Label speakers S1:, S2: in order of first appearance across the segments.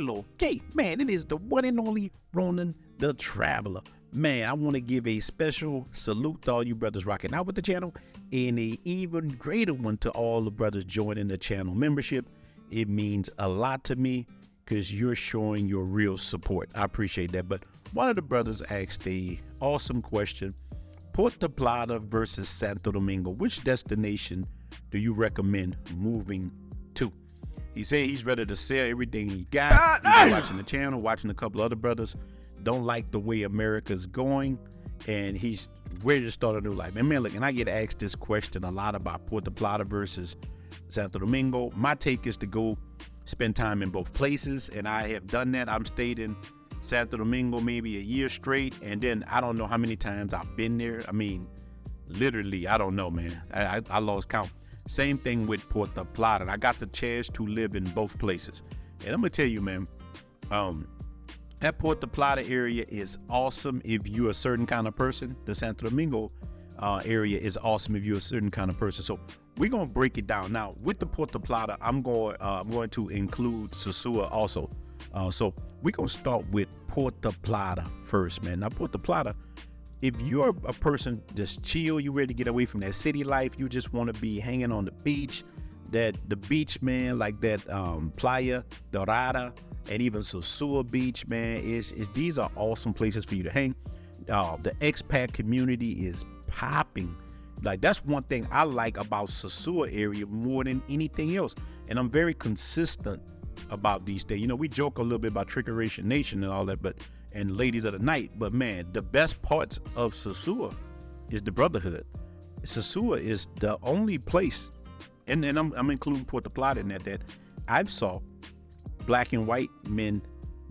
S1: Hello, okay, man, it is the one and only Ronin the Traveler. Man, I want to give a special salute to all you brothers rocking out with the channel, and a even greater one to all the brothers joining the channel membership. It means a lot to me because you're showing your real support. I appreciate that. But one of the brothers asked a awesome question: Puerto Plata versus Santo Domingo. Which destination do you recommend moving to? He said he's ready to sell everything he got. He's watching the channel, watching a couple other brothers. Don't like the way America's going, and he's ready to start a new life. And man, look, and I get asked this question a lot about Puerto Plata versus Santo Domingo. My take is to go spend time in both places, and I have done that. I've stayed in Santo Domingo maybe a year straight, and then I don't know how many times I've been there. I mean, literally, I don't know, man. I lost count. Same thing with Puerto Plata. And I got the chance to live in both places. And I'm gonna tell you, man, that Puerto Plata area is awesome if you're a certain kind of person. The Santo Domingo area is awesome if you're a certain kind of person. So we're gonna break it down. Now, with the Puerto Plata, I'm going to include Sosua also. So we're gonna start with Puerto Plata first, man. Now, Puerto Plata, if you're a person that's chill, you ready to get away from that city life, you just want to be hanging on the beach, the beach, man, like that Playa Dorada and even Sosua Beach, man, these are awesome places for you to hang. The expat community is popping. Like, that's one thing I like about Sosua area more than anything else. And I'm very consistent about these things. You know, we joke a little bit about Trickeration Nation and all that, and ladies of the night, but man, the best parts of Sosua is the brotherhood. Sosua is the only place, and I'm including Puerto Plata in that I've saw black and white men,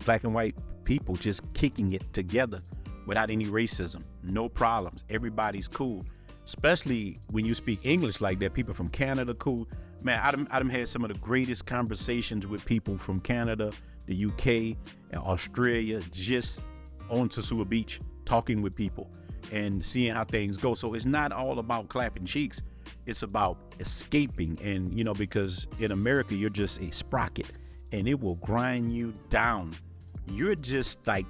S1: black and white people just kicking it together without any racism, no problems. Everybody's cool, especially when you speak English like that. People from Canada, cool. Man, I done had some of the greatest conversations with people from Canada, the UK, and Australia, just on Sosua Beach, talking with people and seeing how things go. So it's not all about clapping cheeks. It's about escaping. And, you know, because in America, you're just a sprocket and it will grind you down. You're just like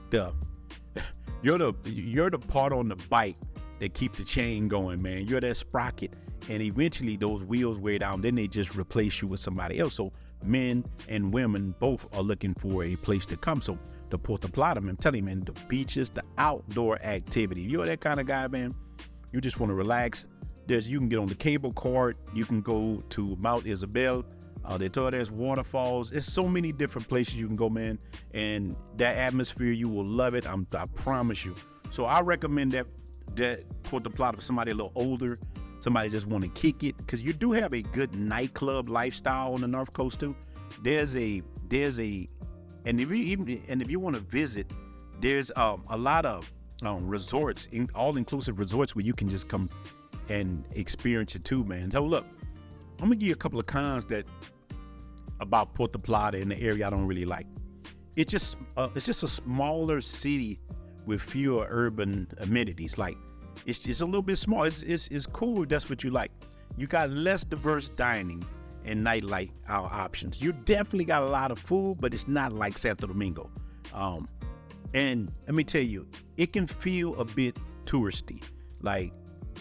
S1: you're the part on the bike that keep the chain going, man. You're that sprocket. And eventually those wheels wear down, then they just replace you with somebody else. So men and women both are looking for a place to come. So the Puerto Plata, man, I'm telling you, man, the beaches, the outdoor activity. You're that kind of guy, man. You just want to relax. You can get on the cable car. You can go to Mount Isabel de Torres waterfalls. There's so many different places you can go, man. And that atmosphere, you will love it. I promise you. So I recommend that Puerto Plata for somebody a little older, somebody just want to kick it, because you do have a good nightclub lifestyle on the North Coast too. And if you want to visit, there's a lot of resorts, all-inclusive resorts where you can just come and experience it too, man. So look, I'm gonna give you a couple of cons about Puerto Plata in the area I don't really like. It's just a smaller city with fewer urban amenities. Like, it's a little bit small. It's cool if that's what you like. You got less diverse dining and nightlife options. You definitely got a lot of food, but it's not like Santo Domingo. And let me tell you, it can feel a bit touristy. Like,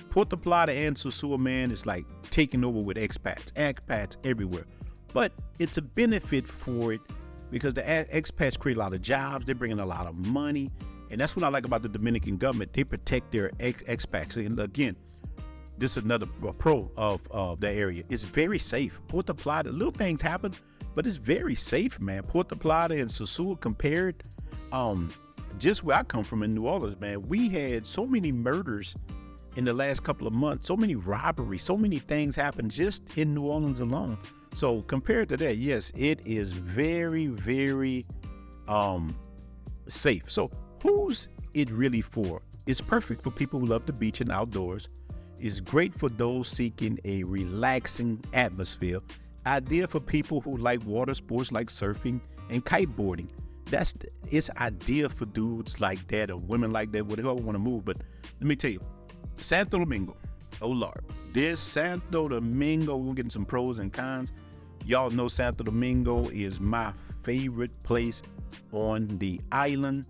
S1: Puerto Plata and Sosua, man, is like taking over with expats everywhere. But it's a benefit for it because the expats create a lot of jobs. They're bringing a lot of money. And that's what I like about the Dominican government. They protect their expats. And again, this is another pro of that area. It's very safe. Puerto Plata, little things happen, but it's very safe, man. Puerto Plata and Sosua compared, just where I come from in New Orleans, man, we had so many murders in the last couple of months, so many robberies, so many things happened just in New Orleans alone. So compared to that, yes, it is very, very safe. So who's it really for? It's perfect for people who love the beach and outdoors. It's great for those seeking a relaxing atmosphere. Ideal for people who like water sports like surfing and kiteboarding. It's ideal for dudes like that or women like that, whatever want to move. But let me tell you, Santo Domingo, oh Lord, this Santo Domingo, we're getting some pros and cons. Y'all know Santo Domingo is my favorite place on the island.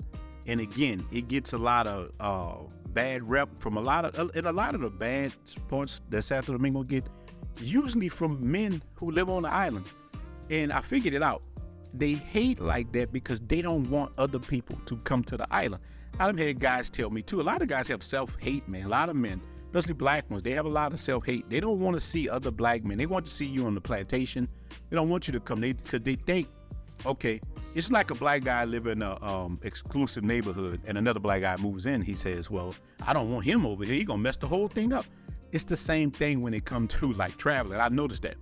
S1: And again, it gets a lot of bad rep from a lot of the bad points that Santo Domingo get, usually from men who live on the island. And I figured it out. They hate like that because they don't want other people to come to the island. I've had guys tell me too. A lot of guys have self-hate, man. A lot of men, especially black ones, they have a lot of self-hate. They don't want to see other black men. They want to see you on the plantation. They don't want you to come because they think, okay, it's like a black guy living in a exclusive neighborhood and another black guy moves in. He says, well, I don't want him over here. He's going to mess the whole thing up. It's the same thing when it comes to like traveling. I noticed that.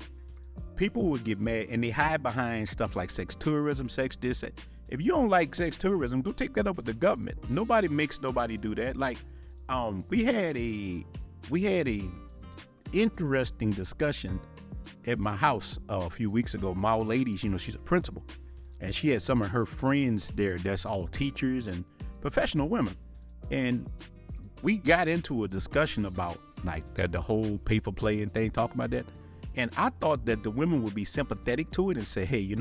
S1: People would get mad and they hide behind stuff like sex tourism, sex this. If you don't like sex tourism, go take that up with the government. Nobody makes nobody do that. Like, we had a interesting discussion at my house a few weeks ago. My old lady, she's a principal, and she had some of her friends there that's all teachers and professional women. And we got into a discussion about like the whole pay for play and thing, talking about that. And I thought that the women would be sympathetic to it and say, hey,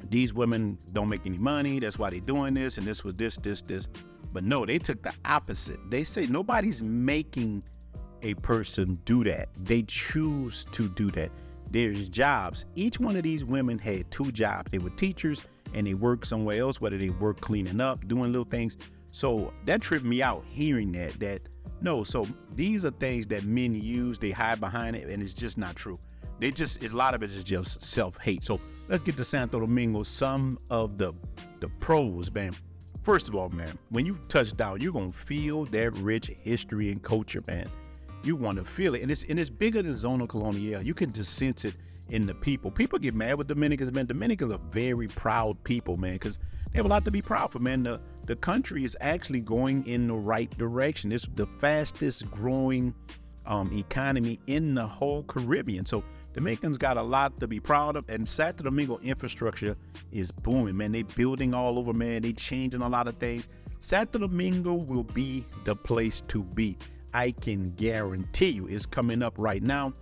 S1: these women don't make any money. That's why they're doing this. And this was this. But no, they took the opposite. They say nobody's making a person do that. They choose to do that. There's jobs. Each one of these women had 2 jobs. They were teachers and they worked somewhere else, whether they work cleaning up, doing little things. So that tripped me out hearing that no, so these are things that men use, they hide behind it, and it's just not true. A lot of it is just self-hate. So let's get to Santo Domingo, some of the pros, man. First of all, man, when you touch down, you're going to feel that rich history and culture, man. You want to feel it. And it's bigger than Zona Colonial. You can just sense it in the people. People get mad with Dominicans, man. Dominicans are very proud people, man, because they have a lot to be proud for, man. The country is actually going in the right direction. It's the fastest growing economy in the whole Caribbean. So Dominicans got a lot to be proud of, and Santo Domingo infrastructure is booming, man. They building all over, man. They changing a lot of things. Santo Domingo will be the place to be. I can guarantee you it's coming up right now.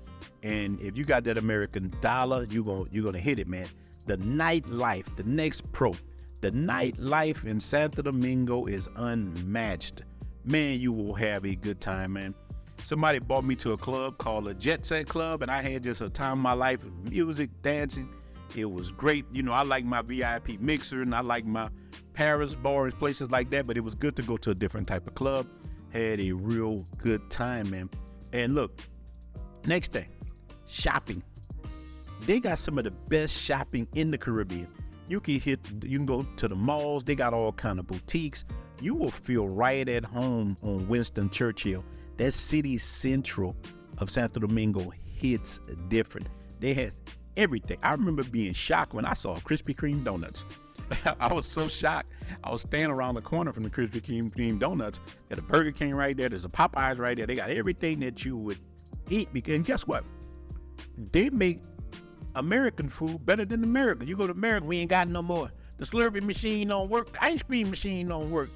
S1: And if you got that American dollar, you're gonna hit it, man. The nightlife, the next pro. The nightlife in Santo Domingo is unmatched. Man, you will have a good time, man. Somebody brought me to a club called a Jet Set Club, and I had just a time of my life with music, dancing. It was great. I like my VIP mixer, and I like my Paris bars, places like that, but it was good to go to a different type of club. Had a real good time, man. And look, next thing, shopping. They got some of the best shopping in the Caribbean. You can go to the malls. They got all kind of boutiques. You will feel right at home on Winston Churchill. That city central of Santo Domingo hits different. They had everything. I remember being shocked when I saw Krispy Kreme donuts. I was so shocked. I was standing around the corner from the Krispy Kreme donuts. There's a Burger King right there. There's a Popeyes right there. They got everything that you would eat. And guess what? They make American food better than America. You go to America, we ain't got no more. The Slurpee machine don't work. The ice cream machine don't work.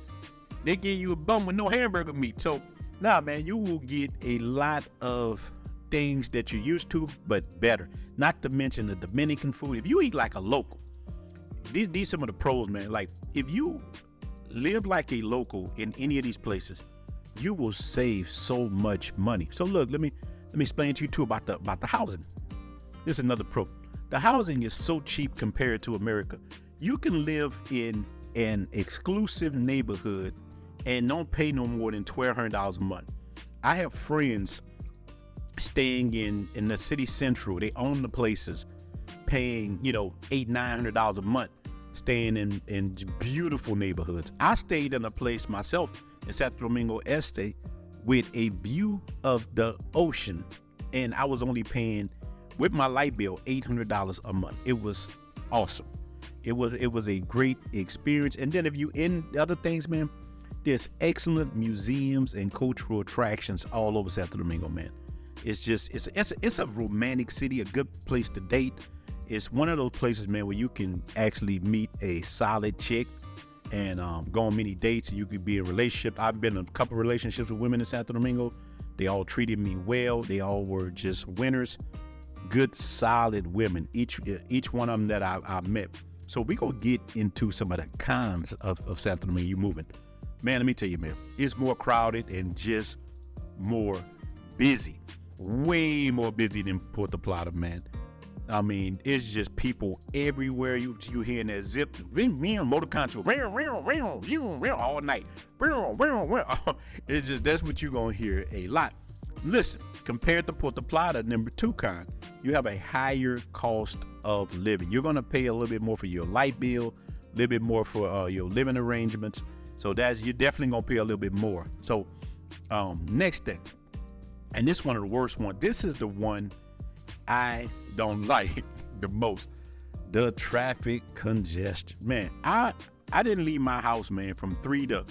S1: They give you a bun with no hamburger meat. So, nah, man, you will get a lot of things that you're used to, but better. Not to mention the Dominican food. If you eat like a local, these some of the pros, man. Like, if you live like a local in any of these places, you will save so much money. So look, let me explain to you too about the housing. This is another pro. The housing is so cheap compared to America. You can live in an exclusive neighborhood and don't pay no more than $1,200 a month. I have friends staying in the city central. They own the places, paying $800-900 a month, staying in beautiful neighborhoods. I stayed in a place myself in Santo Domingo Este with a view of the ocean, and I was only paying, with my light bill, $800 a month. It was awesome. It was a great experience. And then if you in other things, man, there's excellent museums and cultural attractions all over Santo Domingo, man. It's just it's a romantic city, a good place to date. It's one of those places, man, where you can actually meet a solid chick and go on many dates, and you could be in a relationship. I've been in a couple relationships with women in Santo Domingo. They all treated me well. They all were just winners. Good, solid women. Each one of them that I met. So we gonna get into some of the cons of Santo Domingo. You moving, man. Let me tell you, man, it's more crowded and just more busy, way more busy than Puerto Plata, man. I mean, it's just people everywhere. You hearing that zip, motor control, all night. It's just, that's what you're gonna hear a lot. Listen, compared to Puerto Plata, number 2 con, you have a higher cost of living. You're gonna pay a little bit more for your light bill, a little bit more for your living arrangements. So you're definitely gonna pay a little bit more. So next thing, and this one of the worst one. This is the one I don't like the most. The traffic congestion. Man, I didn't leave my house, man, from 3 to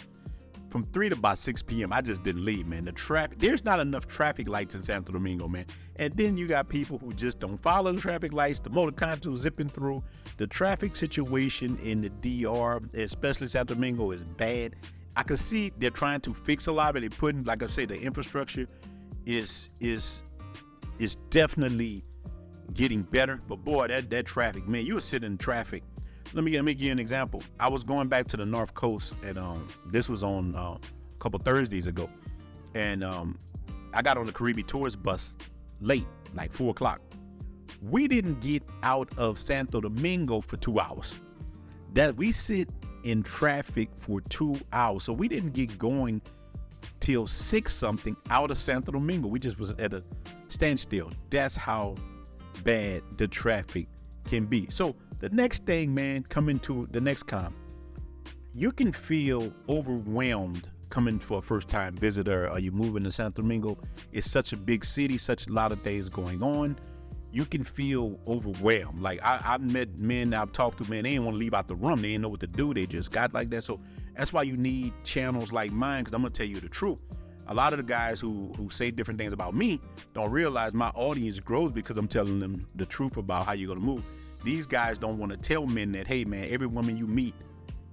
S1: about 6 p.m. I just didn't leave, man. The traffic, there's not enough traffic lights in Santo Domingo, man. And then you got people who just don't follow the traffic lights, the motor control zipping through. The traffic situation in the DR, especially Santo Domingo, is bad. I can see they're trying to fix a lot, but they're putting, like I say, the infrastructure is definitely getting better. But boy, that traffic, man, you were sitting in traffic. Let me give you an example. I was going back to the North Coast, and this was on a couple Thursdays ago, and I got on the Caribbean tourist bus late, like 4 o'clock. We didn't get out of Santo Domingo for 2 hours. That we sit in traffic for 2 hours, so we didn't get going till 6 something out of Santo Domingo. We just was at a standstill. That's how bad the traffic can be. So the next thing, man, coming to the next con, you can feel overwhelmed coming for a first-time visitor, or you moving to Santo Domingo. It's such a big city, such a lot of things going on. You can feel overwhelmed. Like I've met men I've talked to, man, they didn't want to leave out the room. They didn't know what to do. They just got like that. So that's why you need channels like mine, because I'm gonna tell you the truth. A lot of the guys who say different things about me don't realize my audience grows because I'm telling them the truth about how you're gonna move. These guys don't want to tell men that, hey man, every woman you meet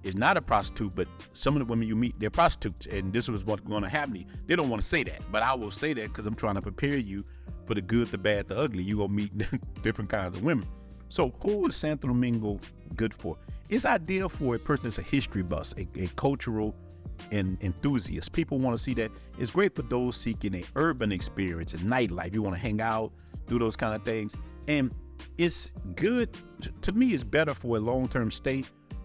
S1: is not a prostitute, but some of the women you meet, they're prostitutes, and this is what's going to happen to you. They don't want to say that, but I will say that because I'm trying to prepare you for the good, the bad, the ugly. You're going to meet different kinds of women. So who is Santo Domingo good for? It's ideal for a person that's a history buff, a cultural and enthusiast. People want to see that. It's great for those seeking an urban experience and nightlife. You want to hang out, do those kind of things. And it's good, to me, it's better for a long-term stay.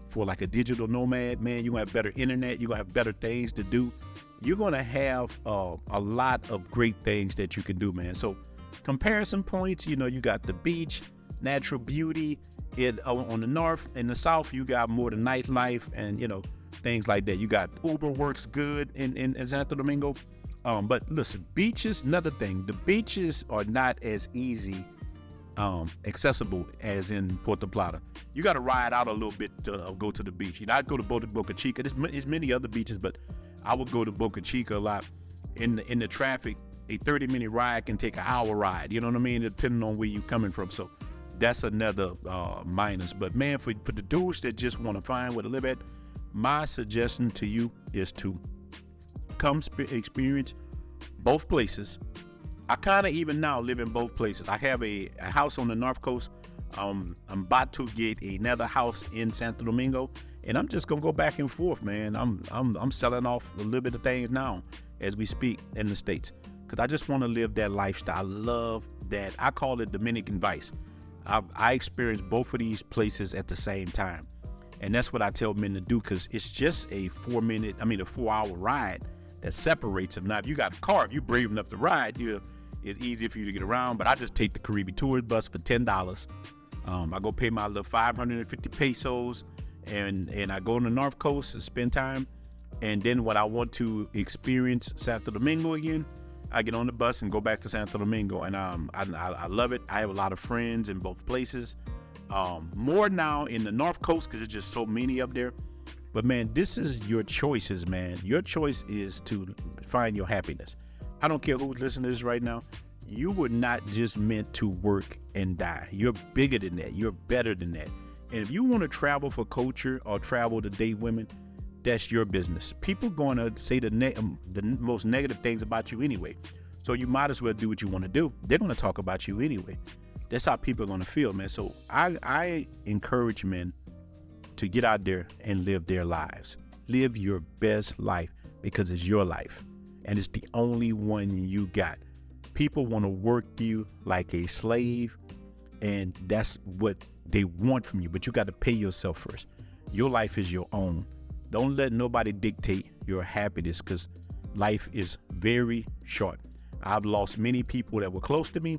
S1: For like a digital nomad, man, you're gonna have better internet, you're gonna have better things to do. You're gonna have a lot of great things that you can do, man. So comparison points, you got the beach, natural beauty. On the north and the south, you got more the nightlife and things like that. You got Uber works good in Santo Domingo. But listen, beaches, another thing, the beaches are not as easy accessible as in Puerto Plata. You got to ride out a little bit to go to the beach. I'd go to Boca Chica. There's many other beaches, but I would go to Boca Chica a lot. In the traffic, a 30-minute ride can take an hour ride. You know what I mean? Depending on where you're coming from. So that's another minus. But man, for the dudes that just want to find where to live at, my suggestion to you is to come experience both places. I kind of even now live in both places. I have a house on the North Coast. I'm about to get another house in Santo Domingo, and I'm just gonna go back and forth, man. I'm selling off a little bit of things now as we speak in the States, because I just want to live that lifestyle. I love that. I call it Dominican Vice. I experience both of these places at the same time, and that's what I tell men to do, because it's just a 4-hour ride that separates them. Now, if you got a car, if you're brave enough to ride, it's easier for you to get around. But I just take the Caribbean tourist bus for $10. I go pay my little 550 pesos, and I go on the North Coast and spend time. And then when I want to experience Santo Domingo again, I get on the bus and go back to Santo Domingo. And I love it. I have a lot of friends in both places. More now in the North Coast because there's just so many up there. But man, this is your choices, man. Your choice is to find your happiness. I don't care who's listening to this right now. You were not just meant to work and die. You're bigger than that. You're better than that. And if you want to travel for culture or travel to date women, that's your business. People going to say the most negative things about you anyway. So you might as well do what you want to do. They're going to talk about you anyway. That's how people are going to feel, man. So I encourage men to get out there and live their lives. Live your best life, because it's your life and it's the only one you got. People want to work you like a slave, and that's what they want from you, but you got to pay yourself first. Your life is your own. Don't let nobody dictate your happiness, because life is very short. I've lost many people that were close to me,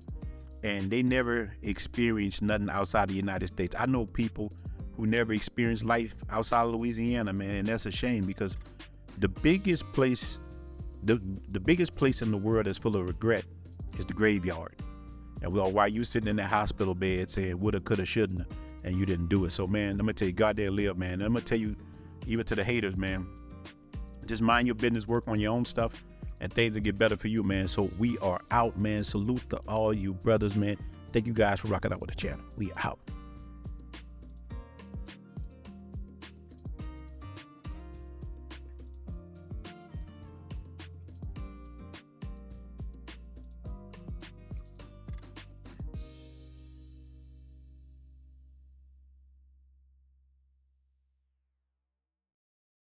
S1: and they never experienced nothing outside the United States. I know people who never experienced life outside of Louisiana, man, and that's a shame, because the biggest place in the world that's full of regret is the graveyard. And while you sitting in that hospital bed saying woulda, coulda, shouldn't, and you didn't do it. So, man, I'm gonna tell you, God there live, man. I'm gonna tell you, even to the haters, man, just mind your business, work on your own stuff, and things will get better for you, man. So we are out, man. Salute to all you brothers, man. Thank you guys for rocking out with the channel. We out.